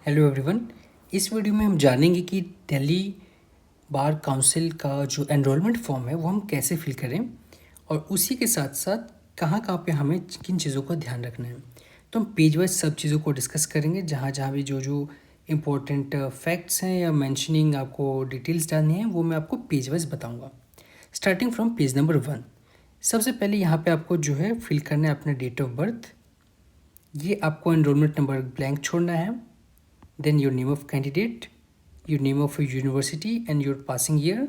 Hello everyone. इस video में हम जानेंगे कि दिल्ली बार काउंसिल का जो एनरोलमेंट फॉर्म है वो हम कैसे फिल करें और उसी के साथ साथ कहाँ कहाँ पे हमें किन चीज़ों का ध्यान रखना है। तो हम पेज वाइज सब चीज़ों को डिस्कस करेंगे, जहाँ जहाँ भी जो जो इम्पोर्टेंट फैक्ट्स हैं या मेंशनिंग आपको डिटेल्स डालनी है वो मैं आपको पेज वाइज बताऊँगा। Starting from page number 1। सबसे पहले यहाँ पे आपको जो है फिल करना है अपना डेट ऑफ बर्थ। ये आपको एनरोलमेंट नंबर ब्लैंक छोड़ना है। Then your name of candidate, your name of your university and your passing year।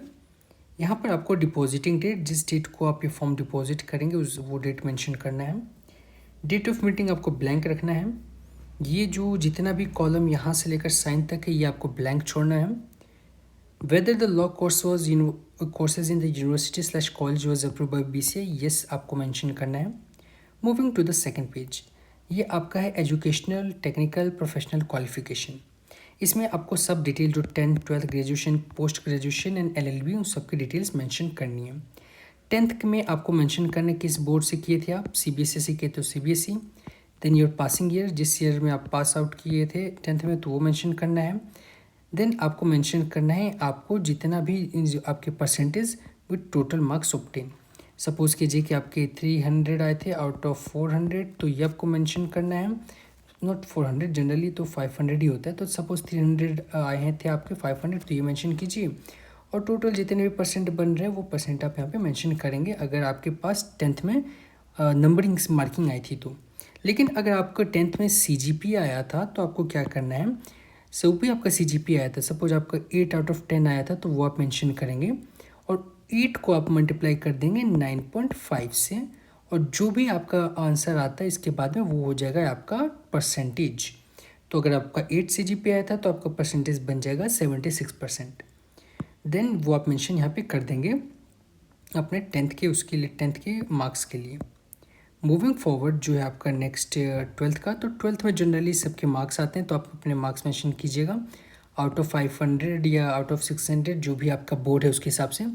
यहाँ पर आपको डिपॉजिटिंग डेट, जिस डेट को आप ये फॉर्म डिपॉजिट करेंगे उस वो डेट मेंशन करना है। डेट ऑफ मीटिंग आपको ब्लैंक रखना है। ये जो जितना भी कॉलम यहाँ से लेकर साइन तक है ये आपको ब्लैंक छोड़ना है। Whether the law courses in the university slash college was approve by BCI, yes आपको मेंशन करना है। Moving to the second page, ये आपका है एजुकेशनल टेक्निकल प्रोफेशनल क्वालिफिकेशन। इसमें आपको सब डिटेल जो 10th 12th graduation post graduation and LLB उन सब की डिटेल्स मेंशन करनी है। 10th में आपको मेंशन करना है किस बोर्ड से किए थे आप, CBSE से किए तो CBSE। Then your passing year, जिस ईयर में आप पास आउट किए थे 10th में तो वो मेंशन करना है। देन आपको मेंशन करना है आपको जितना भी आपके percentage with total marks obtain. Suppose कीजिए कि आपके 300 आए थे आउट ऑफ 400, तो ये आपको मेंशन करना है। नॉट 400, जनरली तो 500 ही होता है। तो सपोज़ 300 आए हैं थे आपके 500, तो ये मेंशन कीजिए। और टोटल जितने भी परसेंट बन रहे हैं वो परसेंट आप यहाँ पे मेंशन करेंगे, अगर आपके पास 10th में नंबरिंग मार्किंग आई थी तो। लेकिन अगर आपका 10th में CGP आया था तो आपको क्या करना है, सो भी आपका CGP आया था, सपोज आपका 8 आउट ऑफ 10 आया था तो वो आप मेंशन करेंगे। और 8 को आप मल्टीप्लाई कर देंगे 9.5 से, और जो भी आपका आंसर आता है इसके बाद में वो हो जाएगा आपका परसेंटेज। तो अगर आपका 8 CGP आया था तो आपका परसेंटेज बन जाएगा 76%। देन वो आप मेंशन यहाँ पे कर देंगे अपने 10th के, उसके लिए 10th के मार्क्स के लिए। मूविंग फॉरवर्ड जो है आपका नेक्स्ट 12th का, तो 12th में जनरली सबके मार्क्स आते हैं तो आप अपने मार्क्स मेंशन कीजिएगा आउट ऑफ 500 या आउट ऑफ 600, जो भी आपका बोर्ड है उसके हिसाब से।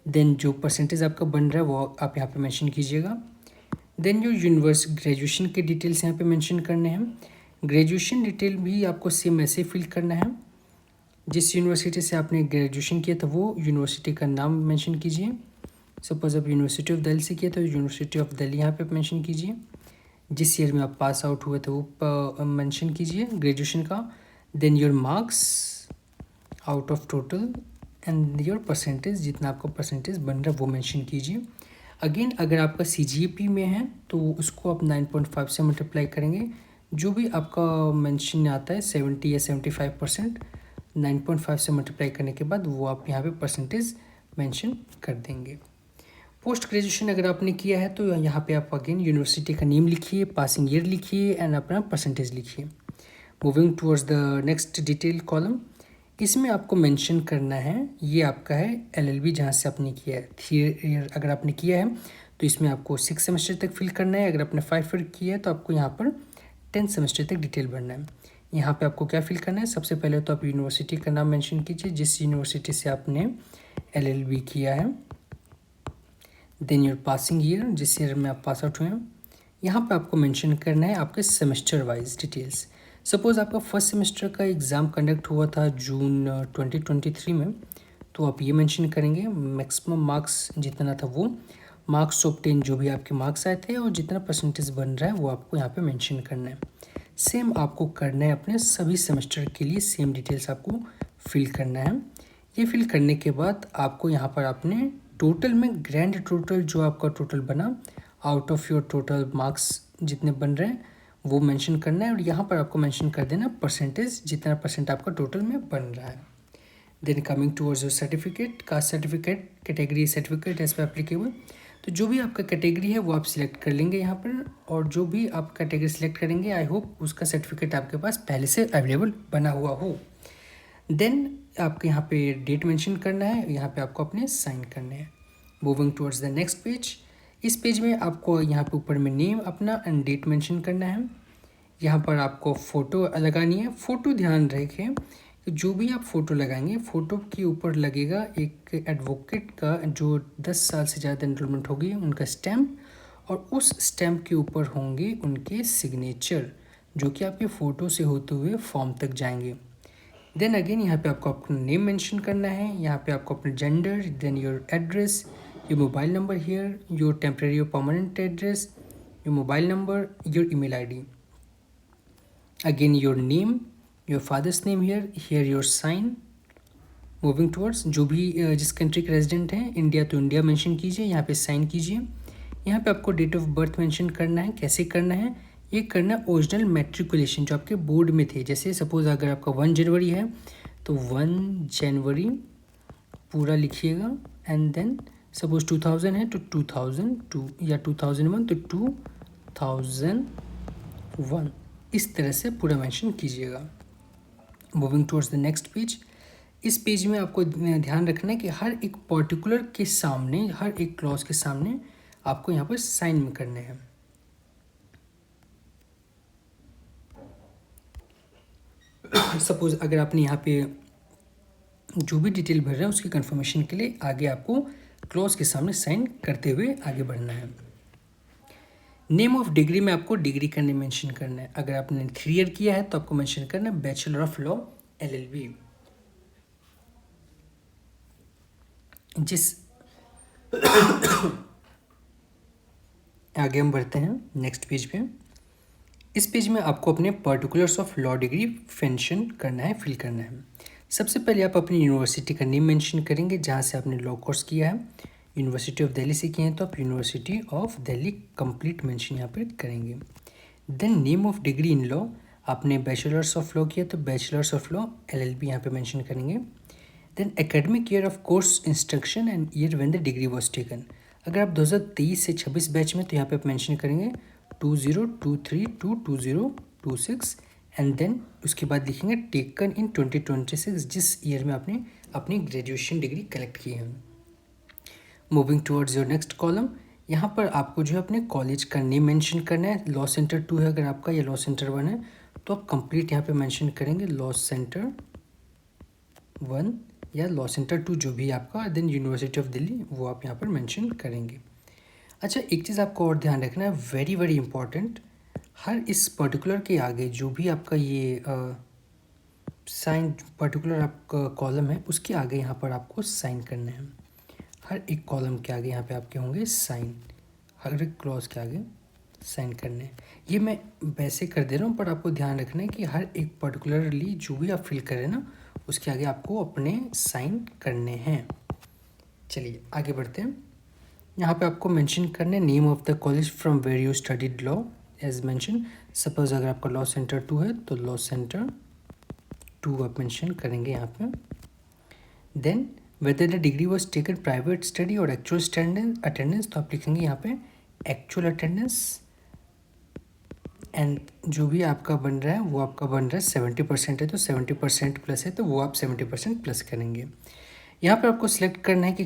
देन जो परसेंटेज आपका बन रहा है वो आप यहाँ पे मेंशन कीजिएगा। देन जो ग्रेजुएशन के डिटेल्स यहाँ पे मेंशन करने हैं। ग्रेजुएशन डिटेल भी आपको सेम ऐसे फिल करना है। जिस यूनिवर्सिटी से आपने ग्रेजुएशन किया था वो यूनिवर्सिटी का नाम मेंशन कीजिए। सपोज आप यूनिवर्सिटी ऑफ दिल्ली से किया तो यूनिवर्सिटी ऑफ दिल्ली यहाँ पे मेंशन कीजिए। जिस ईयर में आप पास आउट हुए थे वो मेंशन कीजिए ग्रेजुएशन का। Then your marks out of total and your percentage, जितना आपका परसेंटेज बन रहा है वो मेंशन कीजिए। अगेन अगर आपका CGP में है तो उसको आप 9.5 से मल्टीप्लाई करेंगे। जो भी आपका मेंशन आता है 70 या 75%, 9.5 से मल्टीप्लाई करने के बाद वो आप यहाँ पे परसेंटेज मेंशन कर देंगे। पोस्ट ग्रेजुएशन अगर आपने किया है तो यहाँ पे आप अगेन यूनिवर्सिटी का नेम लिखिए, पासिंग ईयर लिखिए एंड अपना परसेंटेज लिखिए। Moving towards the next detail column, इसमें आपको मेंशन करना है ये आपका है LLB जहाँ से आपने किया है। 3 ईयर अगर आपने किया है तो इसमें आपको 6 सेमेस्टर तक फिल करना है। अगर आपने 5 ईयर किया है तो आपको यहाँ पर 10 सेमेस्टर तक डिटेल भरना है। यहाँ पे आपको क्या फिल करना है, सबसे पहले तो आप यूनिवर्सिटी का नाम मेंशन कीजिए जिस यूनिवर्सिटी से आपने LLB किया है। देन योर पासिंग ईयर, जिस ईयर में आप पास आउट हुए हैं। यहाँ पे आपको मेंशन करना है आपके सेमेस्टर वाइज डिटेल्स। सपोज़ आपका फर्स्ट सेमेस्टर का एग्ज़ाम कंडक्ट हुआ था जून 2023 में, तो आप ये मेंशन करेंगे मैक्सिमम मार्क्स जितना था वो मार्क्स ऑब्टेन, जो भी आपके मार्क्स आए थे और जितना परसेंटेज बन रहा है वो आपको यहाँ पे मेंशन करना है। सेम आपको करना है अपने सभी सेमेस्टर के लिए, सेम डिटेल्स आपको फिल करना है। ये फिल करने के बाद आपको यहाँ पर आपने टोटल में ग्रैंड टोटल जो आपका टोटल बना out of your total marks जितने बन रहे हैं वो मेंशन करना है। और यहाँ पर आपको मेंशन कर देना परसेंटेज, जितना परसेंट आपका टोटल में बन रहा है। Then coming towards your certificate, caste certificate, category certificate as per applicable. तो जो भी आपका कैटेगरी है वो आप सिलेक्ट कर लेंगे यहाँ पर, और जो भी आप कैटेगरी सिलेक्ट करेंगे आई होप उसका सर्टिफिकेट आपके पास पहले से अवेलेबल बना हुआ हो। देन आपको यहाँ पे डेट मेंशन करना है, यहाँ पे आपको अपने साइन करने हैं। Moving towards the next page, इस पेज में आपको यहाँ पे ऊपर में नेम अपना एंड डेट मेंशन करना है। यहाँ पर आपको फ़ोटो लगानी है। फ़ोटो ध्यान रखें कि जो भी आप फ़ोटो लगाएंगे फ़ोटो के ऊपर लगेगा एक एडवोकेट का जो 10 साल से ज़्यादा एनरोलमेंट होगी उनका स्टैम्प, और उस स्टैम्प के ऊपर होंगे उनके सिग्नेचर। जो कि आपके फ़ोटो से होते हुए फॉर्म तक जाएंगे। देन अगेन यहाँ पे आपको अपना नेम मेंशन करना है, यहाँ पे आपको अपना gender, then your address, your mobile number here, your temporary और permanent address, your mobile number, your email ID, again your name, your father's name here, here your sign. Moving towards, जो भी जिस कंट्री के resident हैं, India तो India mention कीजिए, यहाँ पे साइन कीजिए। यहाँ पे आपको डेट ऑफ बर्थ मेंशन करना है। कैसे करना है? ये करना है ओरिजिनल मैट्रिकुलेशन जो आपके बोर्ड में थे। जैसे सपोज अगर आपका 1 जनवरी है तो 1 जनवरी पूरा लिखिएगा, एंड देन सपोज 2000 है तो 2002, या 2001 तो 2001, इस तरह से पूरा मेंशन कीजिएगा। Moving towards the next page. इस पेज में आपको ध्यान रखना है कि हर एक पर्टिकुलर के सामने, हर एक क्लॉज के सामने आपको यहाँ पर साइन करने हैं। सपोज अगर आपने यहाँ पे जो भी डिटेल भर रहे हैं उसकी कंफर्मेशन के लिए आगे आपको क्लॉज के सामने साइन करते हुए आगे बढ़ना है। नेम ऑफ डिग्री में आपको डिग्री का नेम मेंशन करना है। अगर आपने 3 ईयर किया है तो आपको मेंशन करना है बैचलर ऑफ लॉ LLB। जिस आगे हम बढ़ते हैं नेक्स्ट पेज पे। इस पेज में आपको अपने particulars of law degree mention करना है, फिल करना है। सबसे पहले आप अपनी यूनिवर्सिटी का नेम मेंशन करेंगे जहाँ से आपने लॉ कोर्स किया है। यूनिवर्सिटी ऑफ दिल्ली से किए हैं तो आप university of Delhi complete mention यहाँ पर करेंगे। Then name of degree in law, आपने बैचलर्स ऑफ लॉ किया तो बैचलर्स ऑफ लॉ LLB यहाँ पे मेंशन करेंगे। Then academic year of course instruction and year when the degree was taken. अगर आप 2023 से 26 बैच में तो यहाँ पे आप मेंशन करेंगे 2023 to 2026, एंड देन उसके बाद लिखेंगे टेकन इन 2026, जिस ईयर में आपने अपनी ग्रेजुएशन डिग्री कलेक्ट की है। Moving towards your next column, यहाँ पर आपको जो है अपने कॉलेज का नेम मेंशन करना है। लॉ सेंटर 2 है अगर आपका, या लॉ सेंटर 1 है तो आप कंप्लीट यहाँ पे मेंशन करेंगे लॉ सेंटर 1 या लॉ सेंटर 2 जो भी आपका। देन यूनिवर्सिटी ऑफ दिल्ली वो आप यहाँ पर मेंशन करेंगे। अच्छा, एक चीज़ आपको और ध्यान रखना है, वेरी वेरी इंपॉर्टेंट, हर इस पर्टिकुलर के आगे जो भी आपका ये साइन पर्टिकुलर आपका कॉलम है उसके आगे यहाँ पर आपको साइन करना है। हर एक कॉलम के आगे यहाँ पे आपके होंगे साइन, हर एक क्लॉज के आगे साइन करने हैं। ये मैं वैसे कर दे रहा हूँ, पर आपको ध्यान रखना है कि हर एक पर्टिकुलरली जो भी आप फिल करें ना उसके आगे आपको अपने साइन करने हैं। चलिए आगे बढ़ते हैं। यहाँ पे आपको मेंशन करने name of the college from where you studied law as mention. Suppose अगर आपका लॉ सेंटर 2 है तो लॉ सेंटर 2 आप मेंशन करेंगे यहाँ पे। Then whether the degree was taken private study और एक्चुअल अटेंडेंस, तो आप लिखेंगे यहाँ पे एक्चुअल अटेंडेंस, एंड जो भी आपका बन रहा है वो आपका बन रहा है 70% है तो 70% प्लस है तो वो आप 70% प्लस करेंगे। यहाँ पर आपको सिलेक्ट करना है कि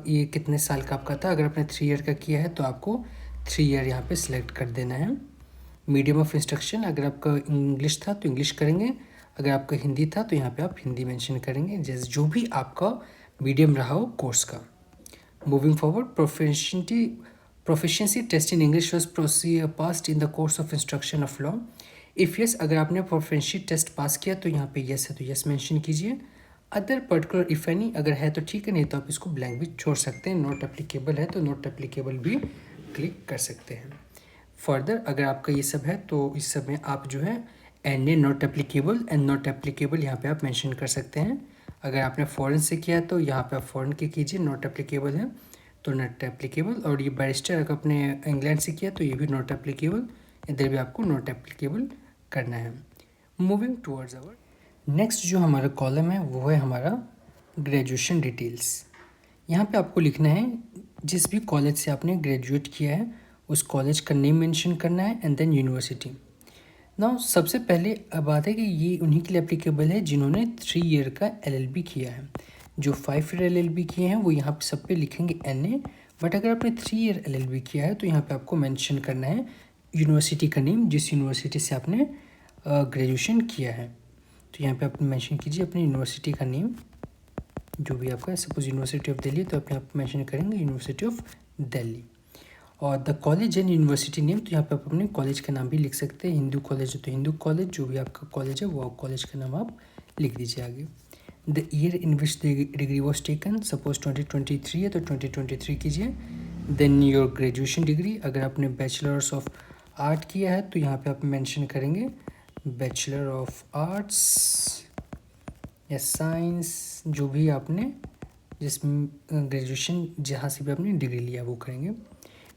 ये कितने साल का आपका था। अगर आपने 3 ईयर का किया है तो आपको 3 ईयर यहाँ पे सिलेक्ट कर देना है। मीडियम ऑफ इंस्ट्रक्शन, अगर आपका इंग्लिश था तो इंग्लिश करेंगे, अगर आपका हिंदी था तो यहाँ पे आप हिंदी मेंशन करेंगे, जैसे जो भी आपका मीडियम रहा हो कोर्स का। Moving forward, proficiency test in English was passed in the course of instruction of law. If yes, अगर आपने प्रोफिशिएंसी टेस्ट पास किया तो यहाँ पे यस है तो यस मेंशन कीजिए। अदर पर्टिकुलर इफ एनी, अगर है तो ठीक है, नहीं तो आप इसको ब्लैंक भी छोड़ सकते हैं। नॉट एप्लीकेबल है तो नॉट एप्लीकेबल भी क्लिक कर सकते हैं। फर्दर अगर आपका ये सब है तो इस सब में आप जो है N A not applicable and not applicable यहाँ पे आप मेंशन कर सकते हैं। अगर आपने फॉरेन से किया तो यहाँ पे आप फॉरेन के कीजिए, नॉट एप्लीकेबल है तो नॉट एप्लीकेबल। और ये बैरिस्टर अगर आपने इंग्लैंड से किया तो ये भी नॉट एप्लीकेबल, इधर भी आपको नॉट एप्लीकेबल करना है। मूविंग टूवर्ड्स अवर नेक्स्ट जो हमारा कॉलम है वो है हमारा ग्रेजुएशन डिटेल्स। यहाँ पे आपको लिखना है जिस भी कॉलेज से आपने ग्रेजुएट किया है उस कॉलेज का नेम मेंशन करना है एंड देन यूनिवर्सिटी। नाउ सबसे पहले बात है कि ये उन्हीं के लिए एप्लीकेबल है जिन्होंने 3 ईयर का LLB किया है। जो 5 ईयर LLB किए हैं वो यहाँ पे सब पे लिखेंगे NA, बट अगर आपने 3 ईयर LLB किया है तो यहाँ पे आपको मेंशन करना है यूनिवर्सिटी का नेम, जिस यूनिवर्सिटी से आपने ग्रेजुएशन किया है। तो यहाँ पे आप मेंशन कीजिए अपनी यूनिवर्सिटी का नेम जो भी आपका है। सपोज यूनिवर्सिटी ऑफ दिल्ली तो आप यहाँ पे मेंशन करेंगे यूनिवर्सिटी ऑफ दिल्ली। और the college and university name, तो यहाँ पे आप अपने कॉलेज का नाम भी लिख सकते हैं। हिंदू कॉलेज है तो हिंदू कॉलेज, जो भी आपका कॉलेज है वो कॉलेज का नाम आप लिख दीजिए आगे। The year in which the degree was taken, suppose 2023 है तो 2023 कीजिए। देन योर ग्रेजुएशन डिग्री, अगर आपने बैचलर्स ऑफ आर्ट किया है तो यहाँ पे आप मेंशन करेंगे बैचलर ऑफ आर्ट्स या साइंस, जो भी आपने जिसमें ग्रेजुएशन जहाँ से भी आपने डिग्री लिया वो करेंगे।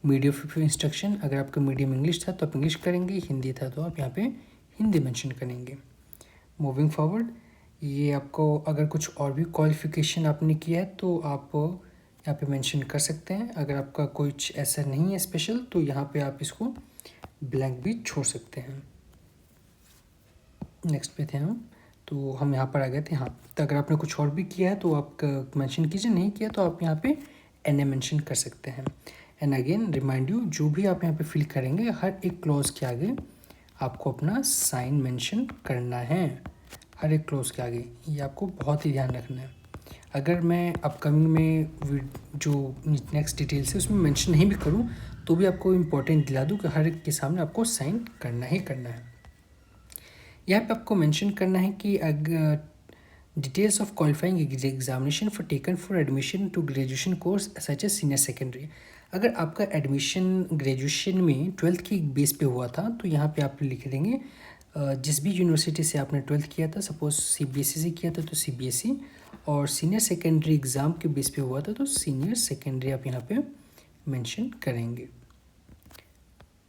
मीडियम ऑफ इंस्ट्रक्शन, अगर आपका मीडियम इंग्लिश था तो आप इंग्लिश करेंगे, हिंदी था तो आप यहाँ पे हिंदी मेंशन करेंगे। मूविंग फॉरवर्ड, ये आपको अगर कुछ और भी क्वालिफिकेशन आपने किया है तो आप यहाँ पे मेंशन कर सकते हैं। अगर आपका कुछ ऐसा नहीं है स्पेशल तो यहाँ पे आप इसको ब्लैंक भी छोड़ सकते हैं। नेक्स्ट पे थे हम, तो हम यहाँ पर आ गए थे। हाँ, तो अगर आपने कुछ और भी किया है तो आप मेंशन कीजिए, नहीं किया तो आप यहाँ पे एन मेंशन कर सकते हैं। एंड अगेन रिमाइंड यू, जो भी आप यहाँ पे फिल करेंगे हर एक क्लॉज के आगे आपको अपना साइन मेंशन करना है, हर एक क्लॉज के आगे। ये आपको बहुत ही ध्यान रखना है। अगर मैं अपकमिंग में जो नेक्स्ट डिटेल्स है उसमें मेंशन नहीं भी करूँ तो भी आपको इम्पोर्टेंट दिला दूँ कि हर एक के सामने आपको साइन करना ही करना है। यहाँ पे आपको मेंशन करना है कि अगर details of qualifying examination for taken for admission to graduation course such as senior secondary, अगर आपका एडमिशन ग्रेजुएशन में 12th की बेस पे हुआ था तो यहाँ पे आप लिख देंगे जिस भी यूनिवर्सिटी से आपने 12th किया था, सपोज CBSE से किया था तो CBSE, और सीनियर सेकेंडरी एग्ज़ाम के बेस पे हुआ था तो सीनियर सेकेंडरी आप यहाँ पे मेंशन करेंगे।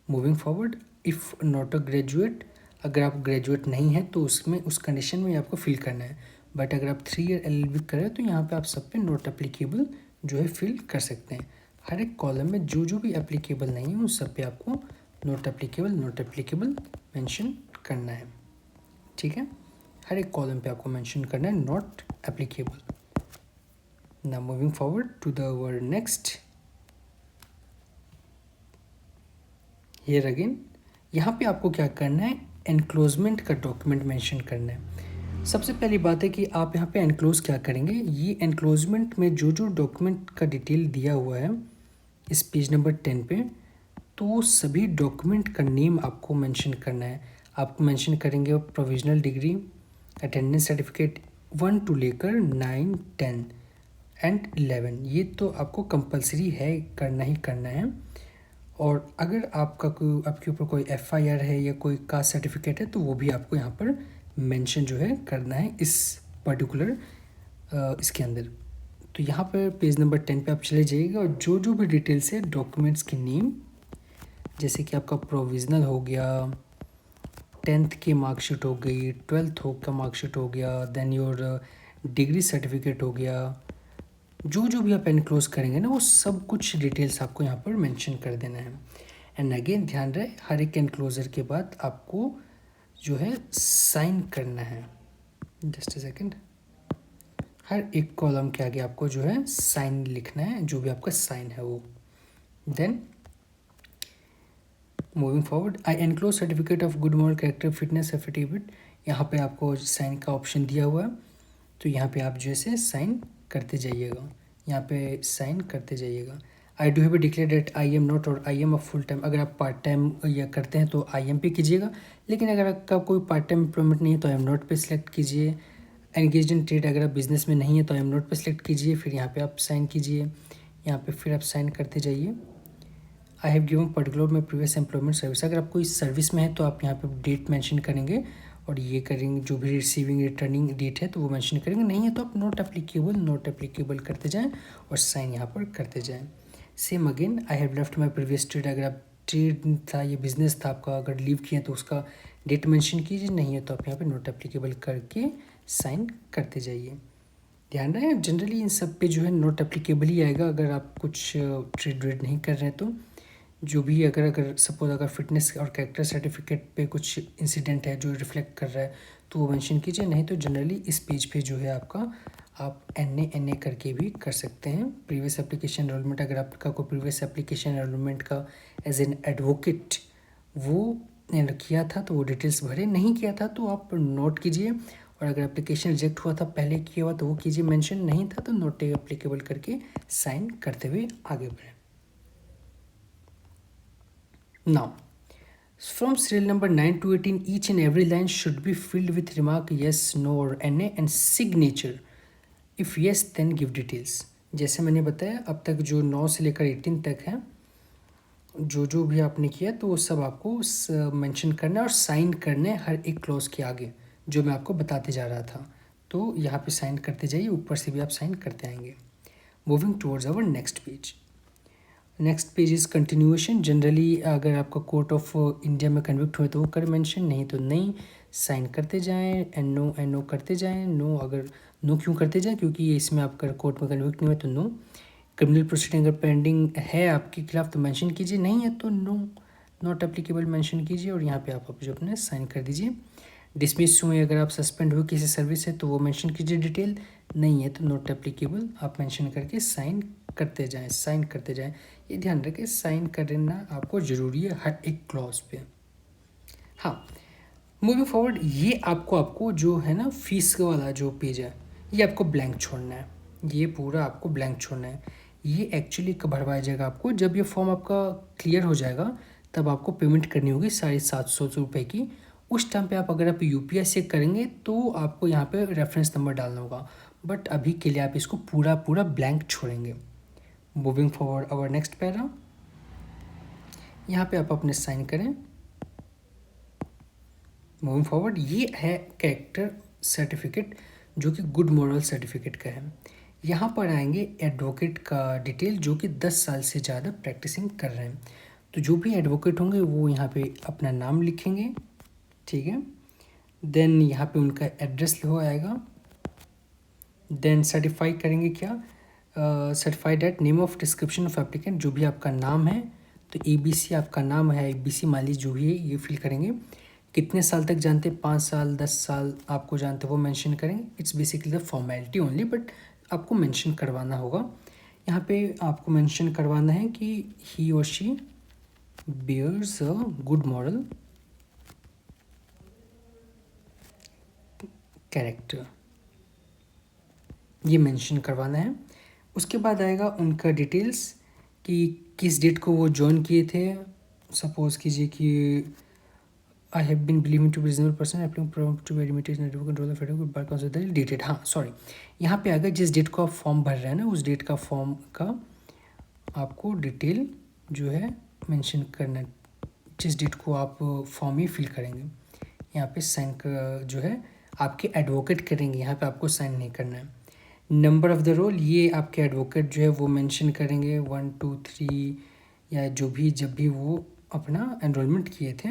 Moving forward, if not a graduate, अगर आप ग्रेजुएट नहीं है तो उसमें उस कंडीशन में आपको फिल करना है। बट अगर आप 3 ईयर LLB करें तो यहाँ पे आप सब पे नॉट एप्लीकेबल जो है फिल कर सकते हैं। हर एक कॉलम में जो जो भी एप्लीकेबल नहीं है उन सब पे आपको नॉट एप्लीकेबल मेंशन करना है। ठीक है, हर एक कॉलम पे आपको मेंशन करना है not applicable. Now moving forward to the word next, here again यहाँ पे आपको क्या करना है, एनक्लोजमेंट का डॉक्यूमेंट मेंशन करना है। सबसे पहली बात है कि आप यहाँ पे एनक्लोज क्या करेंगे, ये एनक्लोजमेंट में जो जो डॉक्यूमेंट का डिटेल दिया हुआ है इस पेज नंबर 10 पे, तो सभी डॉक्यूमेंट का नेम आपको मेंशन करना है। आपको मेंशन करेंगे provisional degree, attendance certificate 1 to लेकर 9, 10 एंड 11, ये तो आपको कंपलसरी है, करना ही करना है। और अगर आपके ऊपर कोई FIR है या कोई कास्ट सर्टिफिकेट है तो वो भी आपको यहाँ पर मेंशन जो है करना है इस पर्टिकुलर इसके अंदर। तो यहाँ पर पेज नंबर 10 पे आप चले जाइएगा और जो जो भी डिटेल्स है डॉक्यूमेंट्स की नेम, जैसे कि आपका प्रोविज़नल हो गया, 10th की मार्कशीट हो गई, 12th का मार्कशीट हो गया, देन योर डिग्री सर्टिफिकेट हो गया, जो जो भी आप एनक्लोज करेंगे ना वो सब कुछ डिटेल्स आपको यहाँ पर मेंशन कर देना है। एंड अगेन ध्यान रहे, हर एक एनक्लोजर के बाद आपको जो है साइन करना है। जस्ट अ सेकेंड, हर एक कॉलम के आगे आपको जो है साइन लिखना है, जो भी आपका साइन है वो। Then moving forward, I enclose certificate of good moral character fitness affidavit, यहाँ पे आपको साइन का ऑप्शन दिया हुआ है तो यहाँ पे आप जैसे साइन करते जाइएगा, यहाँ पे साइन करते जाइएगा। I do have declare date I am not और I am a full time, अगर आप पार्ट टाइम या करते हैं तो आई एम पे कीजिएगा, लेकिन अगर आपका कोई पार्ट टाइम एम्प्लॉयमेंट नहीं है तो आई एम नॉट पे सिलेक्ट कीजिए। एंगेज इन ट्रेड, अगर आप बिजनेस में नहीं है तो आई एम नॉट पे सिलेक्ट कीजिए, फिर यहाँ पे आप साइन कीजिए, यहाँ पे फिर आप साइन करते जाइए। आई हैव गिवन पर्टिकुलर में प्रीवियस एम्प्लॉयमेंट सर्विस, अगर आप कोई सर्विस में है तो आप यहाँ पे डेट मेंशन करेंगे और ये करेंगे, जो भी रिसीविंग रिटर्निंग डेट है तो वो मेंशन करेंगे, नहीं है तो आप नॉट एप्लीकेबल करते जाएं और साइन यहाँ पर करते जाएं। Same again, I have left my previous trade, अगर आप ट्रेड था या बिजनेस था आपका, अगर लीव किए तो उसका डेट मेंशन कीजिए, नहीं है तो आप यहाँ पे नॉट एप्लीकेबल करके साइन करते जाइए। ध्यान रहे जनरली इन सब पे जो है नॉट एप्लीकेबल ही आएगा अगर आप कुछ ट्रेड वेड नहीं कर रहे हैं तो। जो भी अगर सपोज अगर फिटनेस और कैरेक्टर सर्टिफिकेट पे कुछ इंसिडेंट है जो रिफ्लेक्ट कर रहा है तो वो मेंशन कीजिए, नहीं तो जनरली इस पेज पे जो है आपका आप NA करके भी कर सकते हैं। प्रीवियस एप्लीकेशन एनरोलमेंट, अगर आपका कोई प्रीवियस एप्लीकेशन एनरोलमेंट का एज एन एडवोकेट वो किया था तो वो डिटेल्स भरे, नहीं किया था तो आप नोट कीजिए, और अगर एप्लीकेशन रिजेक्ट हुआ था पहले किया हुआ तो वो कीजिए, मेंशन नहीं था तो नोट एप्लीकेबल करके साइन करते हुए आगे बढ़ें। Now from serial number 9 to 18 each and every line should be filled with remark yes, no or na and signature. If yes then give details. जैसे मैंने बताया अब तक जो 9 से लेकर 18 तक है, जो जो भी आपने किया तो वो सब आपको मेंशन करना है और साइन करना है हर एक क्लॉज के आगे, जो मैं आपको बताते जा रहा था। तो यहाँ पे साइन करते जाइए, ऊपर से भी आप साइन करते आएंगे। Moving towards our next page. Next page is continuation. Generally अगर आपका कोर्ट ऑफ इंडिया में कन्विक्ट हुए तो वो कर मेंशन, नहीं तो नहीं। साइन करते जाएं, एन नो करते जाएं। नो अगर नो क्यों करते जाएं, क्योंकि इसमें आपका कोर्ट में कन्विक्ट नहीं हुए तो नो। क्रिमिनल प्रोसीडिंग अगर पेंडिंग है आपके खिलाफ तो मेंशन कीजिए, नहीं है तो नो, नॉट एप्लीकेबल मेंशन कीजिए और यहाँ पे आप जो अपने साइन कर दीजिए। डिसमिस हुए अगर आप सस्पेंड हुए किसी सर्विस से तो वो मेंशन कीजिए डिटेल, नहीं है तो नॉट एप्लीकेबल आप मेंशन करके साइन करते जाएं, साइन करते जाएं। ये ध्यान रखें साइन करना आपको ज़रूरी है हर एक क्लॉज पे। हाँ, मूविंग फॉरवर्ड, ये आपको जो है ना फीस वाला जो पेज है ये आपको ब्लैंक छोड़ना है, ये पूरा आपको ब्लैंक छोड़ना है। ये एक्चुअली कब भरवाया जाएगा आपको, जब ये फॉर्म आपका क्लियर हो जाएगा तब आपको पेमेंट करनी होगी 750 रुपये की। उस टाइम पे अगर आप यूपीआई से करेंगे तो आपको यहाँ पे रेफरेंस नंबर डालना होगा, बट अभी के लिए आप इसको पूरा पूरा ब्लैंक छोड़ेंगे। Moving forward our next para, यहाँ पे आप अपने साइन करें। मूविंग फॉरवर्ड, ये है कैरेक्टर सर्टिफिकेट जो कि गुड मॉरल सर्टिफिकेट का है। यहाँ पर आएंगे एडवोकेट का डिटेल जो कि 10 साल से ज़्यादा प्रैक्टिसिंग कर रहे हैं। तो जो भी एडवोकेट होंगे वो यहाँ पे अपना नाम लिखेंगे, ठीक है। देन यहाँ पे उनका एड्रेस हो आएगा। देन सर्टिफाई करेंगे क्या, certified date name of description of applicant, जो भी आपका नाम है तो ABC आपका नाम है, ABC मान लीजिए जो भी है ये फिल करेंगे। कितने साल तक जानते हैं, 5 साल 10 साल आपको जानते वो मेंशन करेंगे। It's basically the formality only, but आपको मेंशन करवाना होगा। यहाँ पे आपको मेंशन करवाना है कि ही और she bears a good moral character, ये मेंशन करवाना है। उसके बाद आएगा उनका डिटेल्स कि किस डेट को वो ज्वाइन किए थे। सपोज कीजिए कि I have been believing to reasonable person applying to very limitation control of federal bar council dated. हाँ सॉरी, यहाँ पे आएगा जिस डेट को आप फॉर्म भर रहे हैं ना उस डेट का फॉर्म का आपको डिटेल जो है मेंशन करना है, जिस डेट को आप फॉर्म ही फिल करेंगे। यहाँ पे साइन जो है आपके एडवोकेट करेंगे, यहाँ पे आपको साइन नहीं करना है। नंबर ऑफ़ द रोल, ये आपके एडवोकेट जो है वो मेंशन करेंगे 1 2 3 या जो भी, जब भी वो अपना एनरोलमेंट किए थे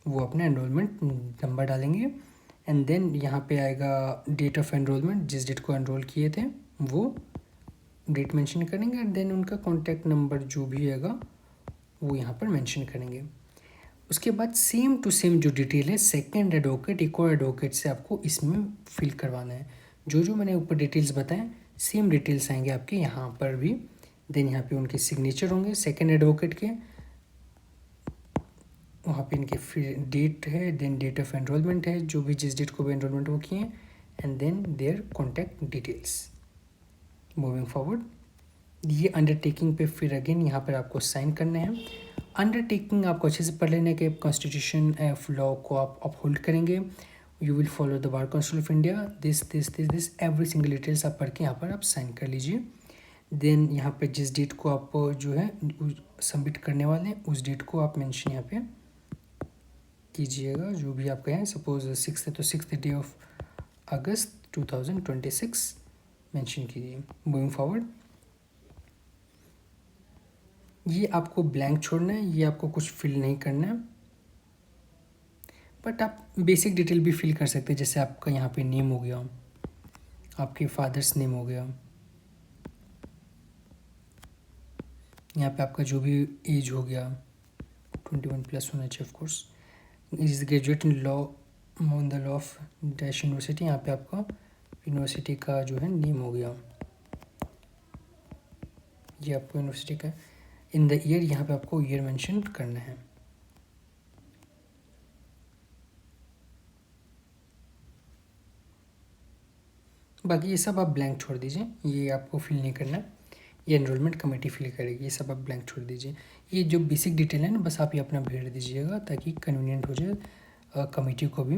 वो अपना एनरोलमेंट नंबर डालेंगे। एंड देन यहाँ पे आएगा डेट ऑफ एनरोलमेंट, जिस डेट को एनरोल किए थे वो डेट मेंशन करेंगे। एंड देन उनका कॉन्टैक्ट नंबर जो भी आएगा वो यहाँ पर मेंशन करेंगे। उसके बाद सेम टू सेम जो डिटेल है सेकंड एडवोकेट एक और एडवोकेट से आपको इसमें फिल करवाना है। जो जो मैंने ऊपर डिटेल्स बताएं सेम डिटेल्स आएंगे आपके यहाँ पर भी। देन यहाँ पे उनके सिग्नेचर होंगे सेकंड एडवोकेट के, वहाँ पे इनके फिर डेट है, देन डेट ऑफ एनरोलमेंट है, जो भी जिस डेट को भी एनरोलमेंट वो किए, and then there contact details. Moving forward, ये अंडरटेकिंग पे फिर अगेन यहाँ पर आपको साइन करने हैं। अंडरटेकिंग आपको अच्छे से पढ़ लेना है कि कॉन्स्टिट्यूशन ऑफ लॉ को आप अपहोल्ड करेंगे, you will follow the bar council of India, this every single details आप पढ़ के यहाँ पर आप साइन कर लीजिए। देन यहाँ पे जिस डेट को आप जो है सबमिट करने वाले हैं उस डेट को आप मेंशन यहाँ पे कीजिएगा, जो भी आपका है। सपोज 6 है तो 6 डे ऑफ अगस्त 2026 मेंशन कीजिए। मूविंग फॉरवर्ड, ये आपको ब्लैंक छोड़ना है, ये आपको कुछ फिल नहीं करना है, बट आप बेसिक डिटेल भी फिल कर सकते हैं। जैसे आपका यहाँ पे नेम हो गया, आपके फादर्स नेम हो गया, यहाँ पे आपका जो भी एज हो गया 21+ होना चाहिए of course. Is graduate in law on the law of dash university, यहाँ पे आपका यूनिवर्सिटी का जो है नेम हो गया, ये आपको यूनिवर्सिटी का। इन द ईयर, यहाँ पे आपको ईयर मेंशन करना है। बाकी ये सब आप ब्लैंक छोड़ दीजिए, ये आपको फिल नहीं करना है। ये एनरोलमेंट कमेटी फिल करेगी, ये सब आप ब्लैंक छोड़ दीजिए। ये जो बेसिक डिटेल है ना, बस आप ये अपना भर दीजिएगा ताकि कन्वीनियंट हो जाए कमेटी को भी।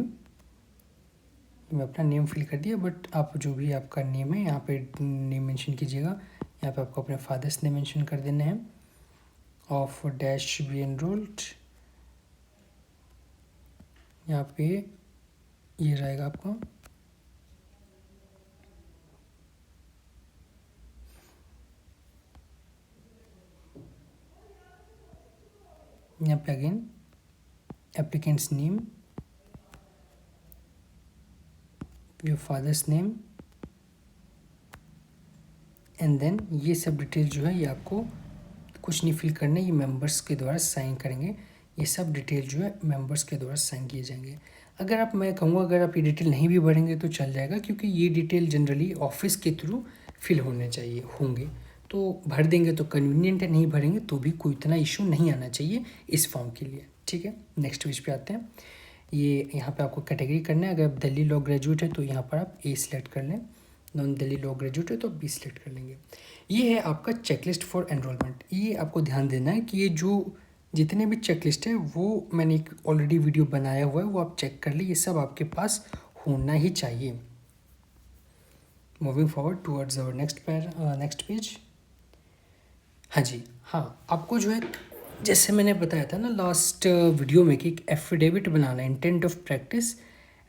मैं अपना नेम फिल कर दिया, बट आप जो भी आपका नेम है यहाँ पे नेम मेंशन कीजिएगा। यहाँ पे आपको अपने फादर्स नेम मेंशन कर देना है, ऑफ डैश बी एनरोल्ड। यहाँ पे ये रहेगा आपका, यहाँ पे again applicant's name, your father's name, and then ये सब डिटेल जो है ये आपको कुछ नहीं फिल करना है, ये मेंबर्स के द्वारा साइन करेंगे। ये सब डिटेल जो है मेंबर्स के द्वारा साइन किए जाएंगे। अगर आप, मैं कहूँगा अगर आप ये डिटेल नहीं भी भरेंगे तो चल जाएगा, क्योंकि ये डिटेल जनरली ऑफिस के थ्रू फिल होने चाहिए होंगे, तो भर देंगे तो कन्वीनियंट है, नहीं भरेंगे तो भी कोई इतना इशू नहीं आना चाहिए इस फॉर्म के लिए। ठीक है, नेक्स्ट पेज पे आते हैं। ये यहाँ पे आपको कैटेगरी करना है। अगर आप दिल्ली लॉ ग्रेजुएट है तो यहाँ पर आप ए सिलेक्ट कर लें, नॉन दिल्ली लॉ ग्रेजुएट है तो बी सिलेक्ट कर लेंगे। ये है आपका चेकलिस्ट फॉर एनरोलमेंट। ये आपको ध्यान देना है कि ये जो जितने भी चेकलिस्ट है वो मैंने एक ऑलरेडी वीडियो बनाया हुआ है, वो आप चेक कर ली, ये सब आपके पास होना ही चाहिए। Moving forward towards our next page. हाँ जी, हाँ, आपको जो है जैसे मैंने बताया था ना लास्ट वीडियो में कि एक एफिडेविट बनाना है, इंटेंट ऑफ प्रैक्टिस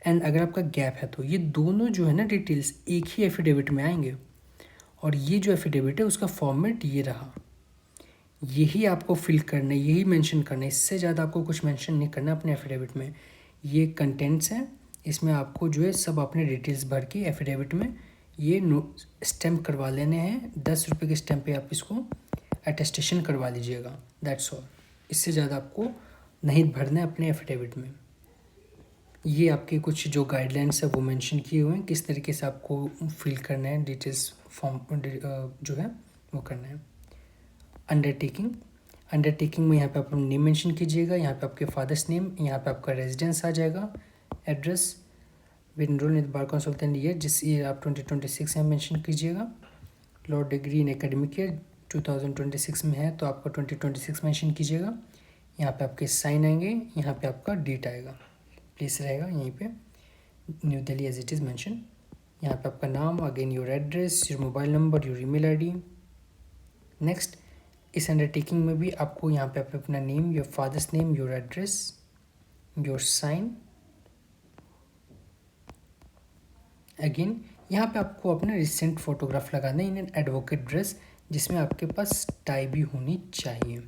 एंड अगर आपका गैप है तो ये दोनों जो है ना डिटेल्स एक ही एफिडेविट में आएंगे। और ये जो एफिडेविट है उसका फॉर्मेट ये रहा, यही आपको फिल करना है, यही मेंशन करना है, इससे ज़्यादा आपको कुछ मेंशन नहीं करना अपने एफिडेविट में। ये कंटेंट्स हैं, इसमें आपको जो है सब अपने डिटेल्स भर के एफिडेविट में ये स्टैम्प करवा लेने हैं। 10 रुपये के स्टैम्प पे आप इसको अटेस्टेशन करवा लीजिएगा, दैट्स ऑल। इससे ज़्यादा आपको नहीं भरना है अपने एफिडेविट में। ये आपके कुछ जो गाइडलाइंस है वो मेंशन किए हुए हैं, किस तरीके से आपको फिल करना है डिटेल्स फॉर्म जो है वो करना है। अंडरटेकिंग में यहाँ पे आप नेम मेंशन कीजिएगा, यहाँ पे आपके फादर्स नेम, यहाँ पे आपका रेजिडेंस आ जाएगा, address, with enrol in bar council year, जिस ईयर आप 2026 में मेंशन कीजिएगा। Law degree in academic year 2026 में है तो आपका 2026 मेंशन कीजिएगा। यहाँ पे आपके साइन आएंगे, यहाँ पे आपका डेट आएगा, प्लेस रहेगा यहीं पे New Delhi as it is mention. यहाँ पे आपका नाम, again your address, your mobile number, your email ID. Next, इस अंडरटेकिंग में भी आपको यहाँ पे अपना name, your father's name, your address, your sign. Again यहाँ पे आपको अपना रिसेंट फोटोग्राफ लगाना है इन एन एडवोकेट ड्रेस, जिसमें आपके पास टाई भी होनी चाहिए।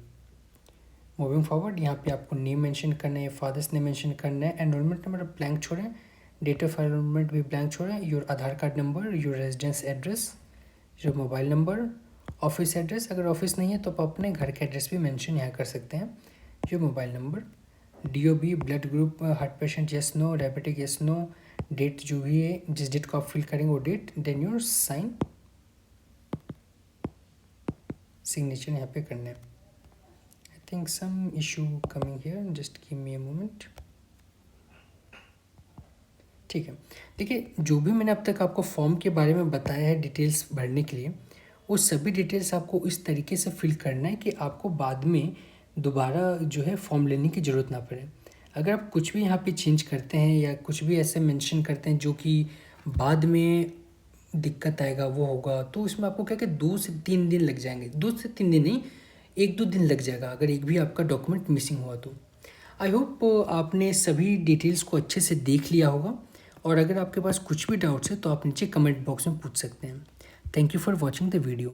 मूविंग फॉरवर्ड, यहाँ पे आपको नेम मेंशन करना है, फादर्स नेम मेंशन करना है, एनरोलमेंट नंबर ब्लैंक छोड़ें, डेट ऑफ एनरोलमेंट भी ब्लैंक छोड़ें, your Aadhaar card number, your residence address, your mobile number, office address, अगर ऑफिस नहीं है तो आप अपने घर के एड्रेस भी मेंशन यहाँ कर सकते हैं, your mobile number, DOB, blood group, heart patient yes no, diabetic yes no, date जो भी है जिस डेट को आप फिल करेंगे वो date, then your sign, signature यहाँ पे करना है। I think some issue coming here, just give me a moment. ठीक है, देखिए जो भी मैंने अब तक आपको फॉर्म के बारे में बताया है डिटेल्स भरने के लिए, वो सभी डिटेल्स आपको इस तरीके से फिल करना है कि आपको बाद में दोबारा जो है फॉर्म लेने की ज़रूरत ना पड़े। अगर आप कुछ भी यहाँ पे चेंज करते हैं या कुछ भी ऐसे मेंशन करते हैं जो कि बाद में दिक्कत आएगा वो होगा, तो उसमें आपको क्या कि 2 से 3 दिन लग जाएंगे। 2 से 3 दिन नहीं, 1-2 दिन लग जाएगा अगर एक भी आपका डॉक्यूमेंट मिसिंग हुआ तो। आई होप आपने सभी डिटेल्स को अच्छे से देख लिया होगा, और अगर आपके पास कुछ भी डाउट्स है तो आप नीचे कमेंट बॉक्स में पूछ सकते हैं। Thank you for watching the video.